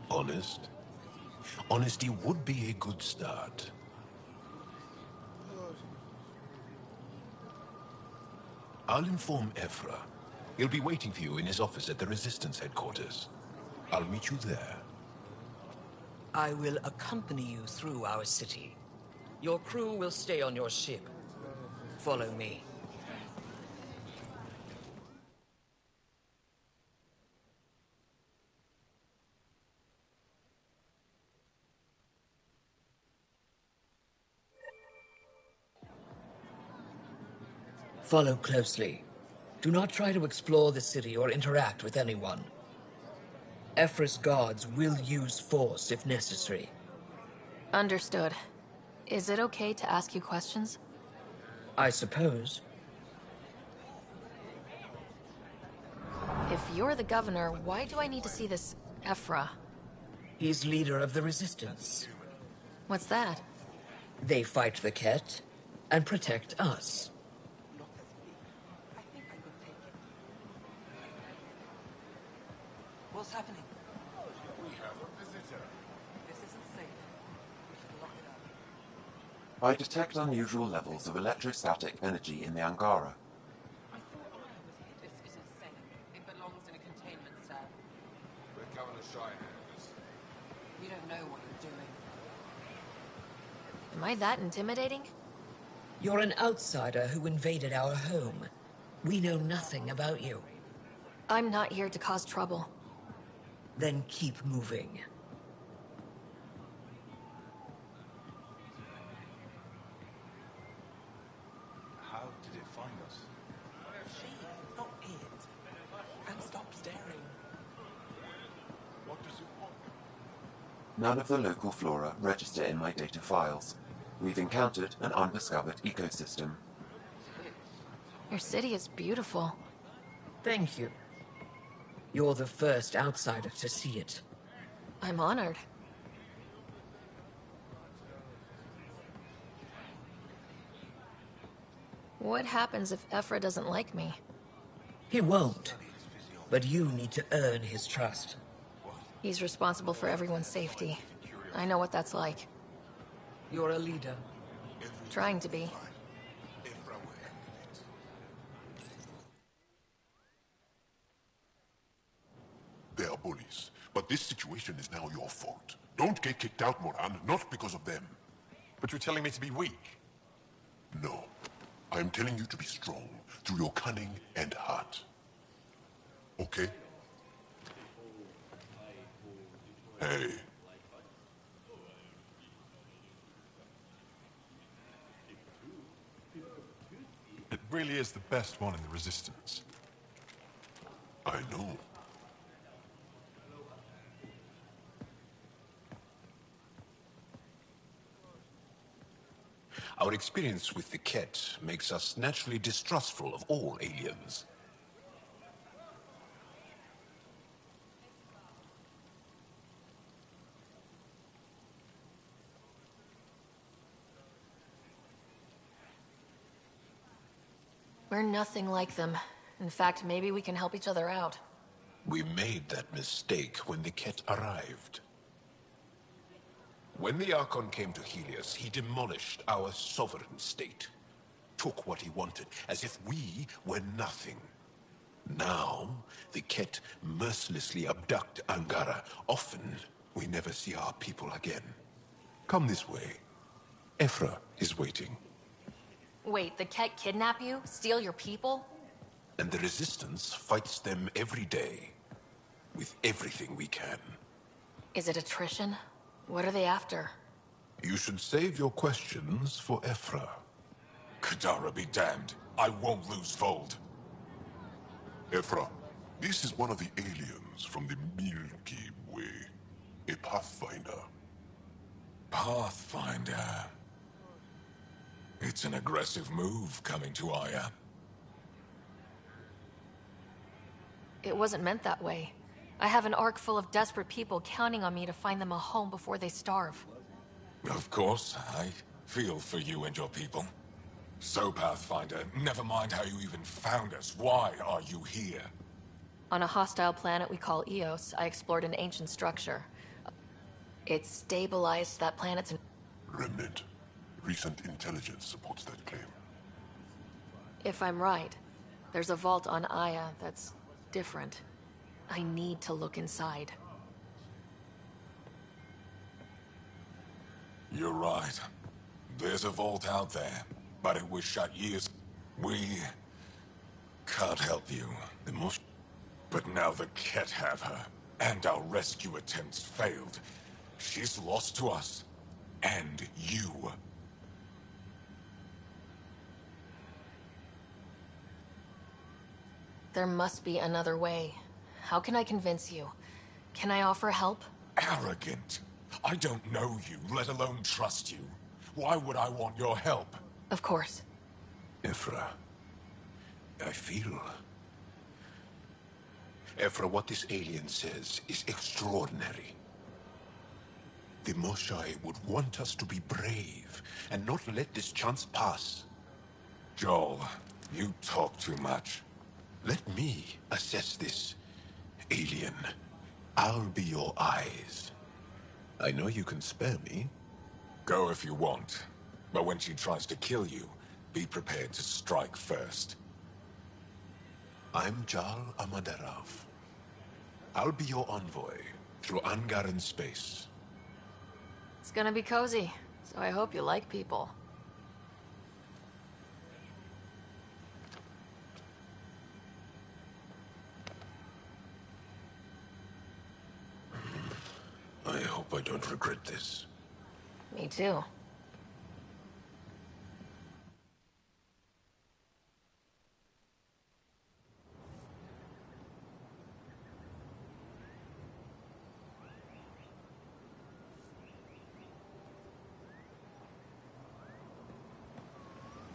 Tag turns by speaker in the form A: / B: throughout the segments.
A: Honest? Honesty would be a good start. I'll inform Ephra. He'll be waiting for you in his office at the Resistance headquarters. I'll meet you there.
B: I will accompany you through our city. Your crew will stay on your ship. Follow me. Follow closely. Do not try to explore the city or interact with anyone. Ephra's guards will use force if necessary.
C: Understood. Is it okay to ask you questions?
B: I suppose.
C: If you're the governor, why do I need to see this Ephra?
B: He's leader of the Resistance.
C: What's that?
B: They fight the Ket and protect us.
D: What's happening?
E: We have a visitor.
D: This isn't safe. We should lock it up.
F: I detect unusual levels of electrostatic energy in the Angara.
D: I thought I was here. This isn't safe. It belongs in a containment cell.
E: We're Governor Shyhanders.
D: You don't know what you're doing.
C: Am I that intimidating?
B: You're an outsider who invaded our home. We know nothing about you.
C: I'm not here to cause trouble.
B: Then keep moving.
E: How did it find us?
D: She, not it. And stop staring.
E: What does it want?
F: None of the local flora register in my data files. We've encountered an undiscovered ecosystem.
C: Your city is beautiful.
B: Thank you. You're the first outsider to see it.
C: I'm honored. What happens if Ephra doesn't like me?
B: He won't. But you need to earn his trust.
C: He's responsible for everyone's safety. I know what that's like.
B: You're a leader.
C: Trying to be.
E: They are bullies, but this situation is now your fault. Don't get kicked out, Moran, not because of them.
G: But you're telling me to be weak?
E: No. I'm telling you to be strong through your cunning and heart. Okay? Hey.
G: It really is the best one in the Resistance.
E: I know.
A: Our experience with the Ket makes us naturally distrustful of all aliens.
C: We're nothing like them. In fact, maybe we can help each other out.
A: We made that mistake when the Ket arrived. When the Archon came to Helios, he demolished our sovereign state. Took what he wanted, as if we were nothing. Now, the Ket mercilessly abduct Angara. Often, we never see our people again. Come this way. Ephra is waiting.
C: Wait, the Ket kidnap you? Steal your people?
A: And the Resistance fights them every day. With everything we can.
C: Is it attrition? What are they after?
A: You should save your questions for Ephra.
E: Kadara be damned. I won't lose Vold. Ephra, this is one of the aliens from the Milky Way. A Pathfinder.
H: Pathfinder. It's an aggressive move coming to Aya.
C: It wasn't meant that way. I have an ark full of desperate people counting on me to find them a home before they starve.
H: Of course, I feel for you and your people. So, Pathfinder, never mind how you even found us. Why are you here?
C: On a hostile planet we call Eos, I explored an ancient structure. It stabilized that planet's...
E: Remnant. Recent intelligence supports that claim.
C: If I'm right, there's a vault on Aya that's different. I need to look inside.
H: You're right. There's a vault out there, but it was shut years... We... can't help you. The most... But now the Ket have her, and our rescue attempts failed. She's lost to us. And you.
C: There must be another way. How can I convince you? Can I offer help?
H: Arrogant. I don't know you, let alone trust you. Why would I want your help?
C: Of course.
A: Ephra, I feel... Ephra, what this alien says is extraordinary. The Moshai would want us to be brave and not let this chance pass.
H: Joel, you talk too much.
A: Let me assess this, alien. I'll be your eyes. I know you can spare me.
H: Go if you want. But when she tries to kill you, be prepared to strike first.
A: I'm Jal Amaderov. I'll be your envoy through Angaran space.
C: It's gonna be cozy, so I hope you like people.
A: I hope I don't regret this.
C: Me too.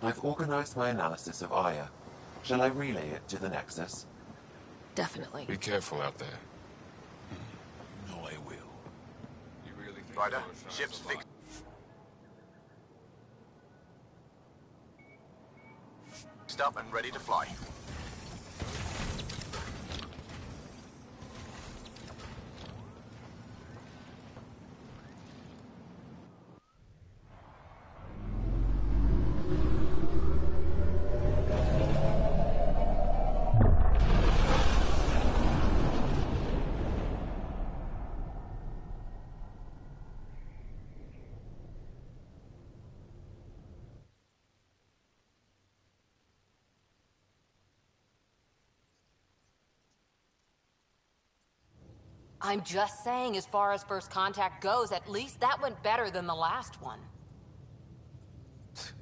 F: I've organized my analysis of Aya. Shall I relay it to the Nexus?
C: Definitely.
H: Be careful out there.
A: No, I will.
H: You really think
I: Ryder, ship's fixed. Up and ready to fly.
D: I'm just saying, as far as first contact goes, at least that went better than the last one.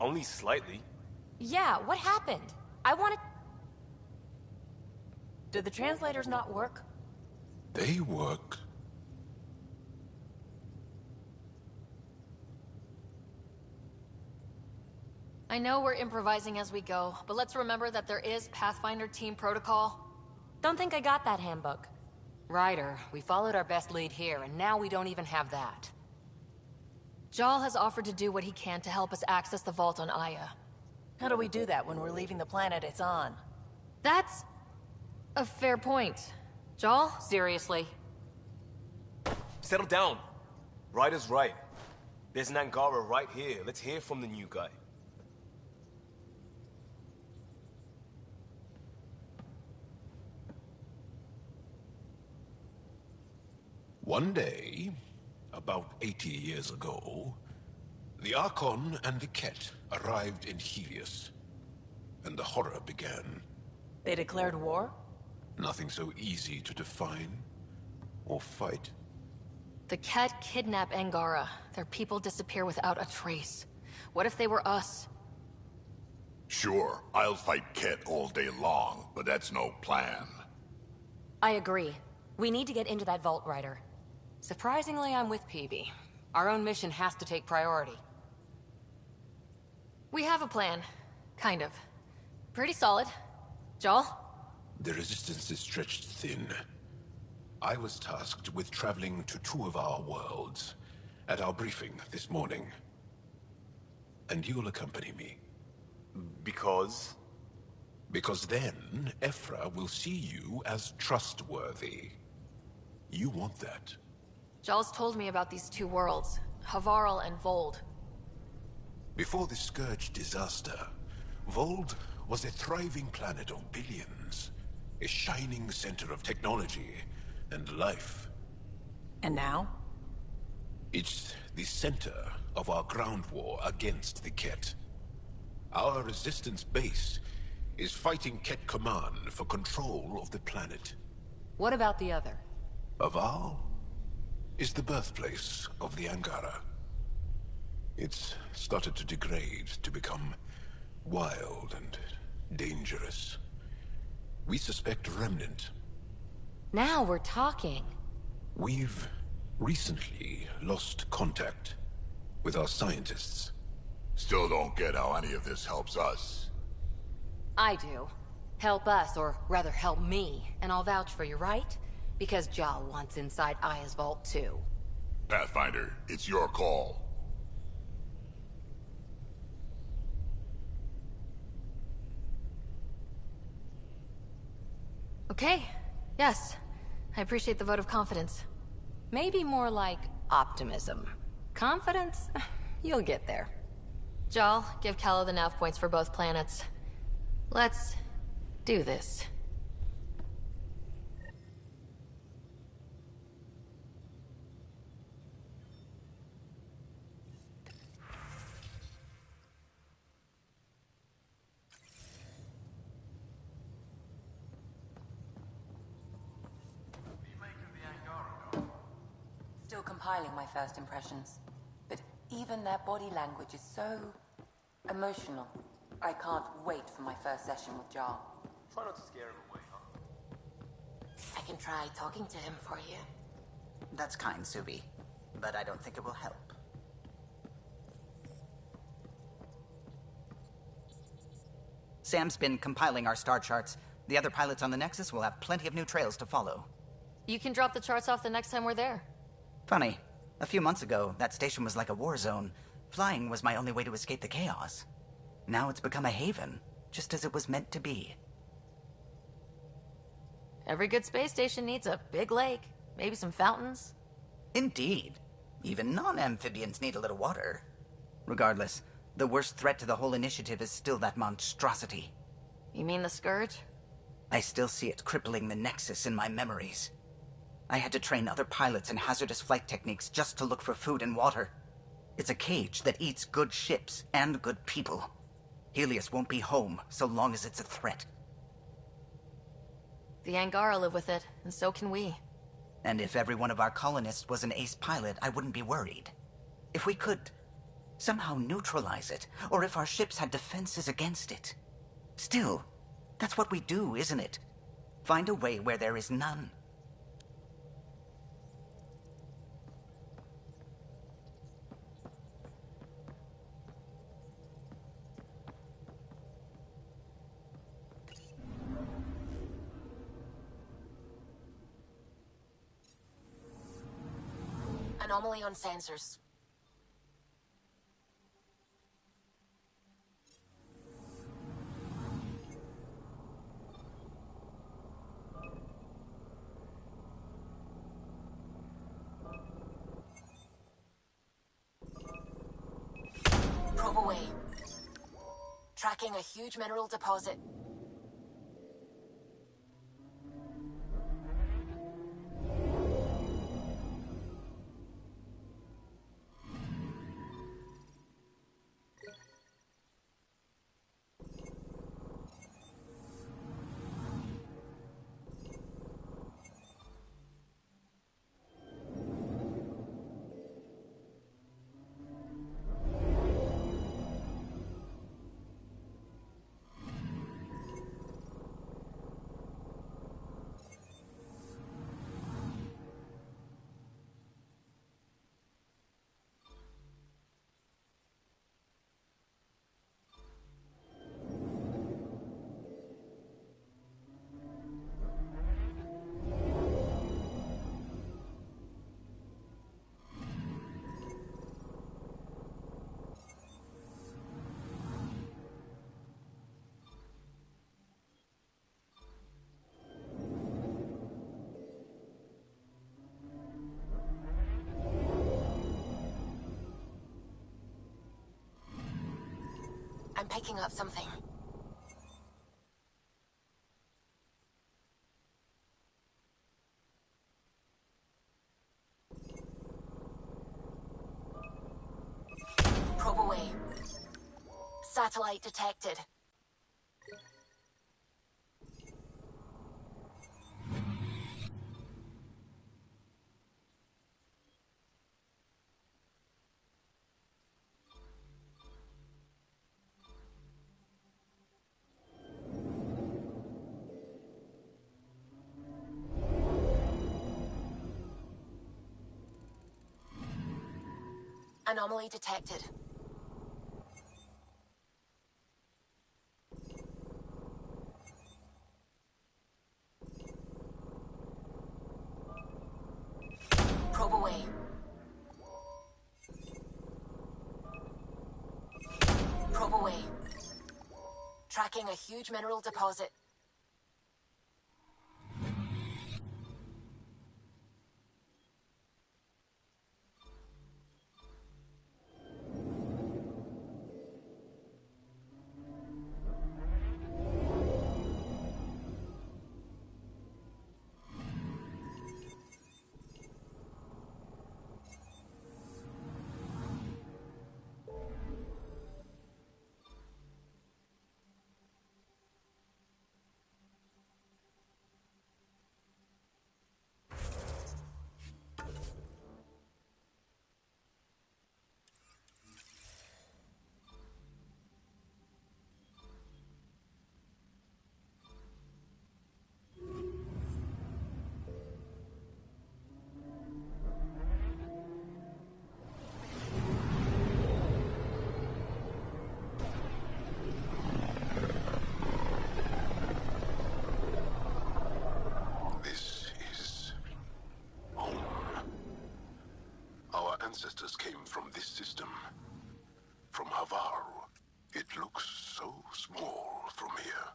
I: Only slightly.
D: Yeah, what happened? I wanted... Did the translators not work?
A: They work.
C: I know we're improvising as we go, but let's remember that there is Pathfinder team protocol.
D: Don't think I got that handbook. Ryder, we followed our best lead here, and now we don't even have that.
C: Jal has offered to do what he can to help us access the vault on Aya.
J: How do we do that when we're leaving the planet it's on?
C: That's a fair point. Jal?
D: Seriously?
I: Settle down. Ryder's right. There's an Angara right here. Let's hear from the new guy.
A: One day, about 80 years ago, the Archon and the Ket arrived in Helios, and the horror began.
J: They declared war?
A: Nothing so easy to define or fight.
C: The Ket kidnap Angara. Their people disappear without a trace. What if they were us?
K: Sure, I'll fight Ket all day long, but that's no plan.
D: I agree. We need to get into that vault, Ryder. Surprisingly, I'm with Peavy. Our own mission has to take priority.
C: We have a plan. Kind of. Pretty solid. Jal?
A: The resistance is stretched thin. I was tasked with traveling to two of our worlds at our briefing this morning. And you'll accompany me.
I: Because?
A: Because then, Ephra will see you as trustworthy. You want that.
C: Jaws told me about these two worlds, Havarl and Vold.
A: Before the Scourge disaster, Vold was a thriving planet of billions. A shining center of technology and life.
J: And now?
A: It's the center of our ground war against the Ket. Our resistance base is fighting Ket Command for control of the planet.
D: What about the other?
A: Havarl is the birthplace of the Angara. It's started to degrade, to become wild and dangerous. We suspect Remnant.
D: Now we're talking.
A: We've recently lost contact with our scientists.
K: Still don't get how any of this helps us.
D: I do. Help us, or rather help me, and I'll vouch for you, right? Because Jal wants inside Aya's vault too.
K: Pathfinder, it's your call.
C: Okay. Yes. I appreciate the vote of confidence.
D: Maybe more like optimism. Confidence? You'll get there.
C: Jal, give Callow the nav points for both planets. Let's do this.
L: Still compiling my first impressions. But even their body language is so emotional. I can't wait for my first session with Jar.
I: Try not to scare him away, huh?
M: I can try talking to him for you. That's kind, Subi. But I don't think it will help. Sam's been compiling our star charts. The other pilots on the Nexus will have plenty of new trails to follow.
C: You can drop the charts off the next time we're there.
M: Funny. A few months ago, that station was like a war zone. Flying was my only way to escape the chaos. Now it's become a haven, just as it was meant to be.
C: Every good space station needs a big lake, maybe some fountains.
M: Indeed. Even non-amphibians need a little water. Regardless, the worst threat to the whole initiative is still that monstrosity.
C: You mean the Scourge?
M: I still see it crippling the Nexus in my memories. I had to train other pilots in hazardous flight techniques just to look for food and water. It's a cage that eats good ships and good people. Helios won't be home so long as it's a threat.
C: The Angara live with it, and so can we.
M: And if every one of our colonists was an ace pilot, I wouldn't be worried. If we could somehow neutralize it, or if our ships had defenses against it. Still, that's what we do, isn't it? Find a way where there is none. Anomaly on sensors. Probe away. Tracking a huge mineral deposit.
D: I'm picking up something. Probe away. Satellite detected. Anomaly detected. Probe away. Probe away. Tracking a huge mineral deposit.
A: Ancestors came from this system. From Havaru. It looks so small from here.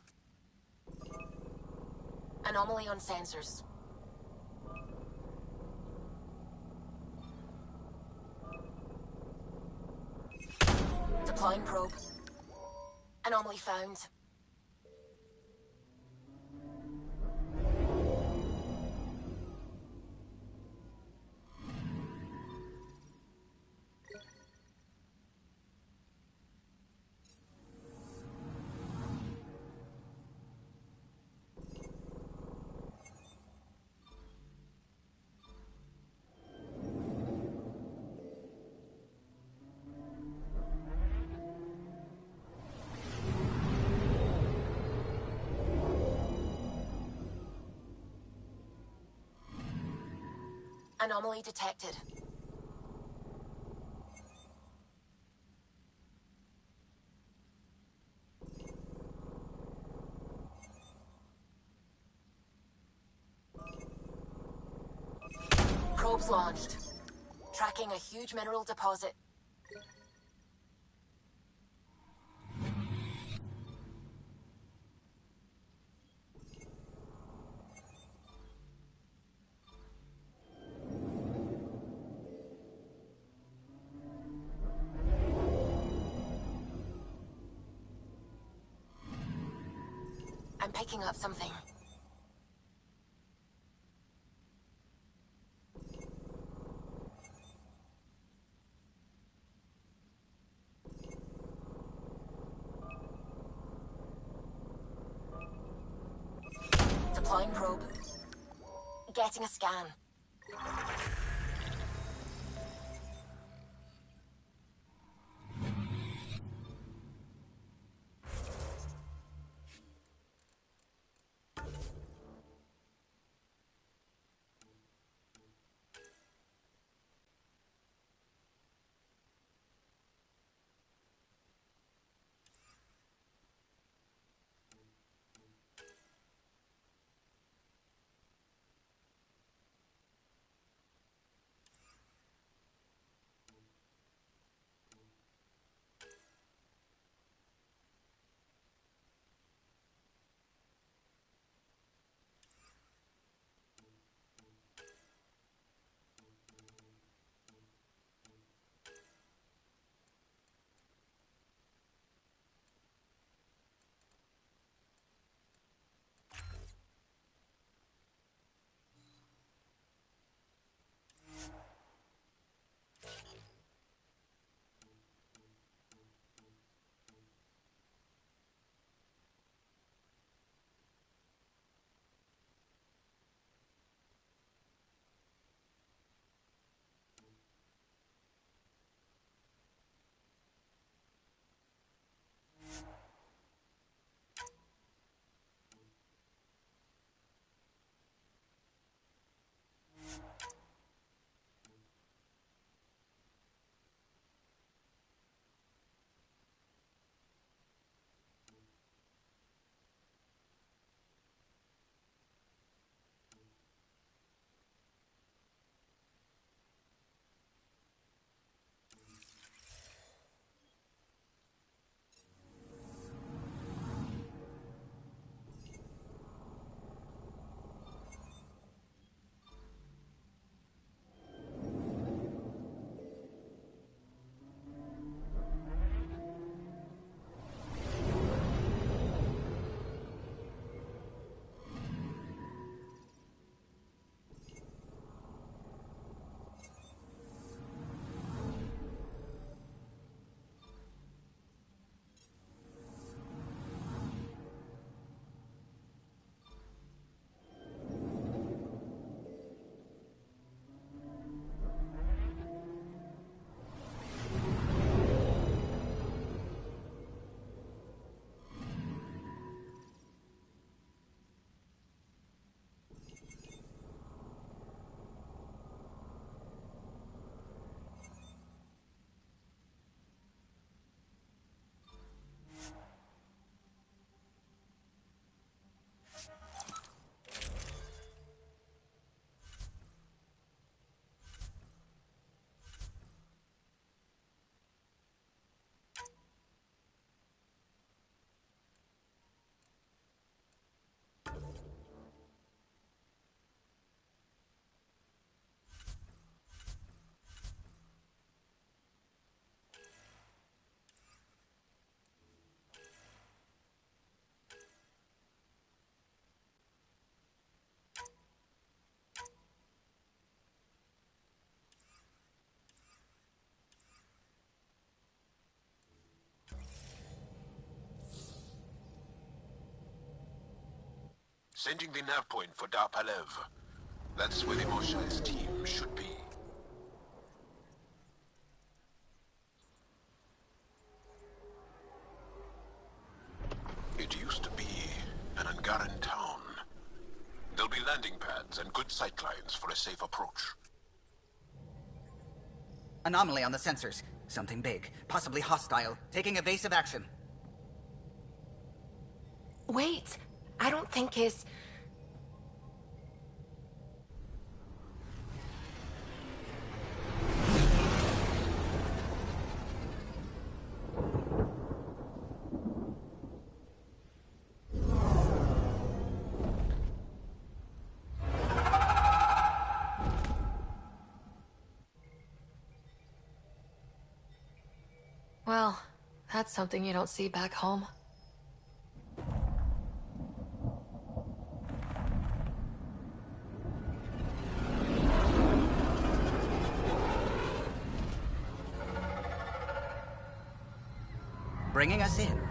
D: Anomaly on sensors. Deploying probe. Anomaly found. Anomaly detected. Probes launched. Tracking a huge mineral deposit. I'm picking up something. Deploying probe. Getting a scan.
A: Sending the nav point for Darpalev. That's where the Mosha's team should be. It used to be an Angaran town. There'll be landing pads and good sightlines for a safe approach.
M: Anomaly on the sensors. Something big, possibly hostile, taking evasive action.
C: Wait, I don't think his... Well, that's something you don't see back home.
M: Bringing us in.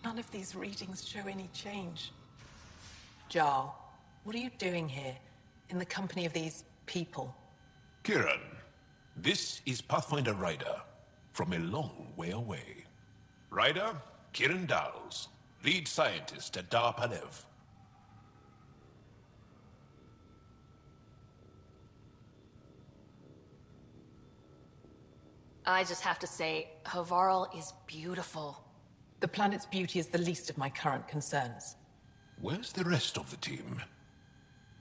J: None of these readings show any change. Jarl, what are you doing here, in the company of these people?
A: Kiran, this is Pathfinder Ryder, from a long way away. Ryder, Kiran Dowles, lead scientist at Darpalev.
C: I just have to say, Havarl is beautiful.
J: The planet's beauty is the least of my current concerns.
A: Where's the rest of the team?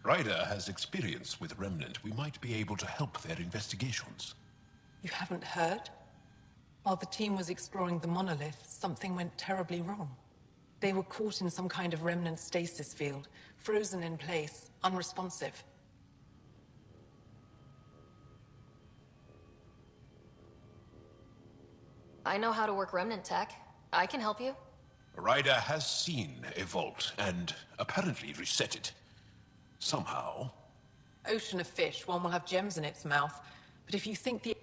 A: Ryder has experience with Remnant. We might be able to help their investigations.
J: You haven't heard? While the team was exploring the monolith, something went terribly wrong. They were caught in some kind of Remnant stasis field, frozen in place, unresponsive.
C: I know how to work Remnant tech. I can help you.
A: Ryder has seen a vault and apparently reset it. Somehow.
J: Ocean of fish, one will have gems in its mouth. But if you think the...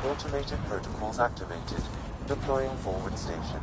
F: Automated protocols activated. Deploying forward station.